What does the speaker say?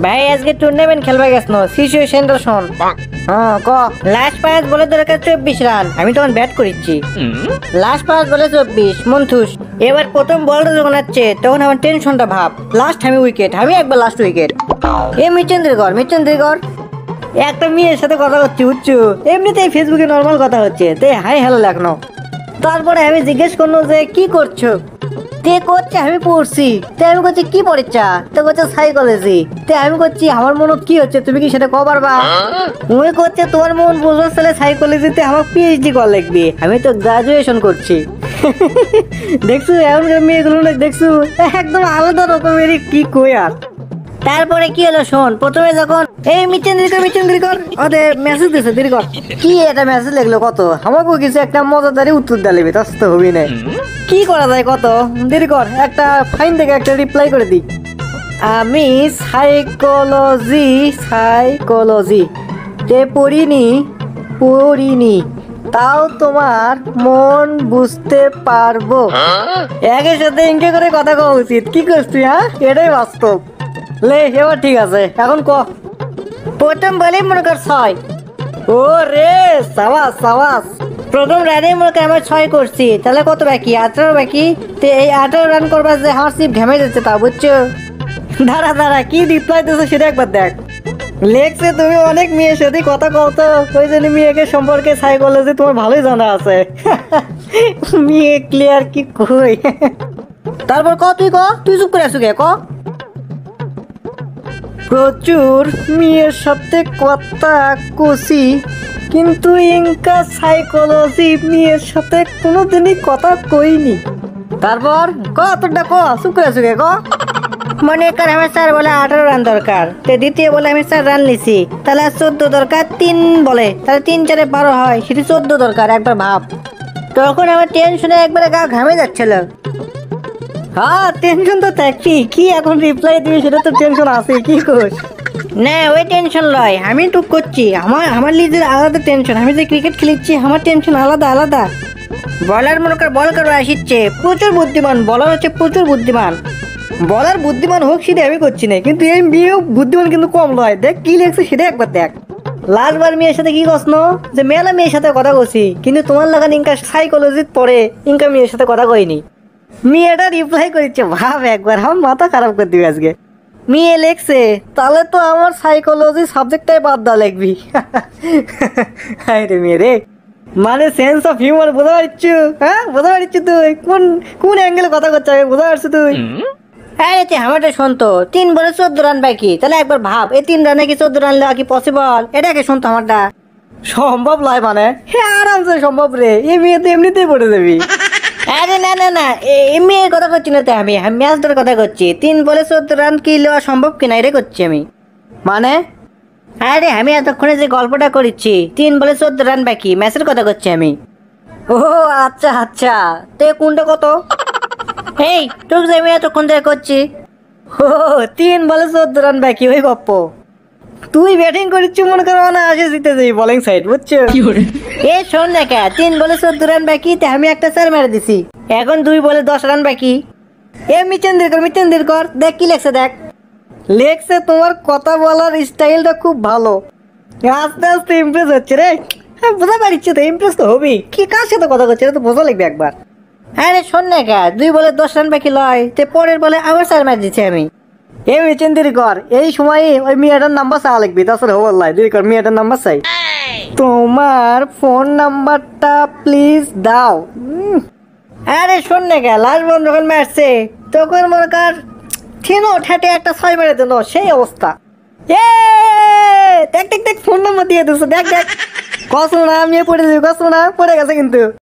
ভাই আজকে টুর্নামেন্ট খেলবা গেছনো সিচুয়েশনটা শোন। হ্যাঁ ক। লাস্ট 5 বলে দরকার 24 রান, আমি তখন ব্যাট করেছি। লাস্ট 5 বলে 24 মন্থুস। এবার প্রথম বলটা যখন আসছে তখন আমার টেনশনটা ভাব, লাস্ট আমি উইকেট, আমি একবার লাস্ট উইকেট। এ মিচেন্দ্রগড় একটা মেয়ের সাথে কথা হচ্ছে বুঝছো, এমনিতেই ফেসবুকে নর্মাল কথা হচ্ছে, তে হাই হ্যালো লেখনো। তারপরে আমি জিজ্ঞেস করলো যে কি করছো, তে করছে আমি পড়ছি। তে আমি করছি কি পড়িচ্ছা, তো করছে সাইকোলজি। তে আমি করছি আমার মনে কি হচ্ছে, তুমি কি সেটা কবার বা মনে করছে তোমার মন বুঝো ছেলে সাইকোলজিতে আমার পিএইচডি করা লাগবে, আমি তো গ্রাজুয়েশন করছি। দেখছো এমনকার মেয়েগুলো দেখছো একদম আলাদা রকমেরই, কি কই আর। তারপরে কি হলো শোন, প্রথমে যখন এই মিচেন্দ্রিকর ওদের মেসেজ দিছে দিরিকর, কি এটা মেসেজ লিখলো কত, আমাকেও কিছু একটা মজাদারি উত্তর দিলে তাস তো হবি না, কি করা যায় কত দেরিকর, একটা ফাইন থেকে একটা রিপ্লাই করে দিই। আমি সাইকোলজি তে পড়িনি তাও তোমার মন বুঝতে পারবো। একের সাথে ইনকে করে কথা কওয়া উচিত, কি করছিস হ্যাঁ, এটাই বাস্তব। লে এবার ঠিক আছে, এখন ক। প্রথম বলেই মনে কর 6। ও রে সাবাস। প্রথম রানে মনে কর আমার 6 করছি, তাহলে কত বাকি, 18 বাকি। তে এই 18 রান করবার যে আমার সিপ ঘেমে যাচ্ছে তা বুঝছো। দাঁড়া কি রিপ্লাই দিছো সেটা একবার দেখ। লেখছে তুমি অনেক মেয়ের সাথে কথা কতো, ওই জন্য মেয়েকে সম্পর্কে সাইকোলজি তোমার ভালোই জানা আছে। মেয়ে ক্লিয়ার কি কই। তারপর তুই চুপ করে আছো কে ক। প্রচুর মেয়ের সাথে কথা কষি, কিন্তু ইনকা সাইকোলজি মেয়ের সাথে কোনোদিনই কথা কইনি। তারপর তোরটা চুপ করে আছো কে ক। মনে কর আমার 4 বলে 18 রান দরকার, তো দ্বিতীয় বলে আমি 4 রান নিছি, তাহলে 14 দরকার। 3 বলে তাহলে 3 4 12 হয়, সেটি 14 দরকার, একবার ভাব। তখন আমার টেনশনে একবারে গা ঘামে যাচ্ছিল। হ্যাঁ টেনশন তো থাকছি, কি এখন রিপ্লাই দিবি সেটা তো টেনশন আছে, কি কোস না ওই টেনশন লয়, আমি টুক করছি আমার নিজের আলাদা টেনশন, আমি যে ক্রিকেট খেলিচ্ছি আমার টেনশন আলাদা। বলার মনে কর বল করে আসিচ্ছে প্রচুর বুদ্ধিমান, বলার হচ্ছে প্রচুর বুদ্ধিমান। বলার বুদ্ধিমান হোক সেটা আমি করছি না, কিন্তু এই মেয়েও বুদ্ধিমান কিন্তু কম নয়। দেখ কি লেখছে সেটা একবার দেখ। লাস্টবার মেয়ের সাথে কি করছ যে মেলা মেয়ের সাথে কথা কছি, কিন্তু তোমার লাগান ইনকা সাইকোলজিত পড়ে ইনকা মেয়ের সাথে কথা কইনি। মেয়েটা রিপ্লাই করেছে, ভাব একবার, আমার মাথা খারাপ করে দিবে আজকে। মেয়ে লেখছে তাহলে তো আমার সাইকোলজি সাবজেক্টটাই বাদ দেওয়া লাগবি। হাই রে মেয়ে রে, মানে সেন্স অফ হিউমার বোঝা পারছো, হ্যাঁ বোঝা পারছো তুই কোন অ্যাঙ্গেলে কথা করছো বোঝা পারছো তুই। আরে তুই আমারটা শুনতো 3 বলে 14 রান বাকি, তাহলে একবার ভাব এই 3 রানে কি 14 রান লেওয়া কি পসিবল, এটাকে শুনতো আমারটা সম্ভব নয়, মানে হ্যাঁ আরামসে সম্ভব রে, এই মেয়ে তো এমনিতেই পড়ে যাবি। আরে না এমনি কথা করছি না, তো আমি ম্যাচ ধরে কথা করছি। 3 বলে 14 রান কি লেওয়া সম্ভব কিনা এটা করছি আমি, মানে আরে আমি এতক্ষণে যে গল্পটা করেছি 3 বলে 14 রান বাকি ম্যাচের কথা করছি আমি। ও আচ্ছা তে কোনটা কত, এই তোকে যে আমি এতক্ষণ ধরে করছি। ও 3 বলে 14 রান বাকি ওই গপ্প। তুই ব্যাটিং করিচ্ছি মনে করো না, আসে জিতে যাই বোলিং সাইড বুঝছো। এ শোন না কে, 3 বলে 14 রান বাকি, তে আমি একটা 4 মেরে দিছি, এখন 2 বলে 10 রান বাকি। এ মিচেন্দ্রিকর দেখ কি লেখছে দেখ। লেখছে তোমার কথা বলার স্টাইলটা খুব ভালো, আস্তে আস্তে ইমপ্রেস হচ্ছে রে। হ্যাঁ বোঝা পারিচ্ছে তো, ইমপ্রেস তো হবি, কি কার সাথে কথা করছে এটা তো বোঝা লাগবে একবার। আরে শোন না কে, 2 বলে 10 রান বাকি লয়, তে পরের বলে আবার 4 মেরে দিচ্ছি আমি। এ মিচেন্দ্রিকর এই সময় ওই মেয়েটার নাম্বার চাওয়া লাগবে, তাছাড়া হবো লাই দিরিকর মেয়েটার নাম্বার চাই। তোমার ফোন নাম্বারটা প্লিজ দাও। আরে শোন না কে, লাস্ট বল যখন মারছে তখন মনে কর ঠিনো ঠেটে একটা 6 মেরে দিল, সেই অবস্থা। এ দেখ ফোন নাম্বার দিয়ে দিচ্ছে, দেখ কস না আমি পড়ে যাবি, কস না পড়ে গেছে কিন্তু।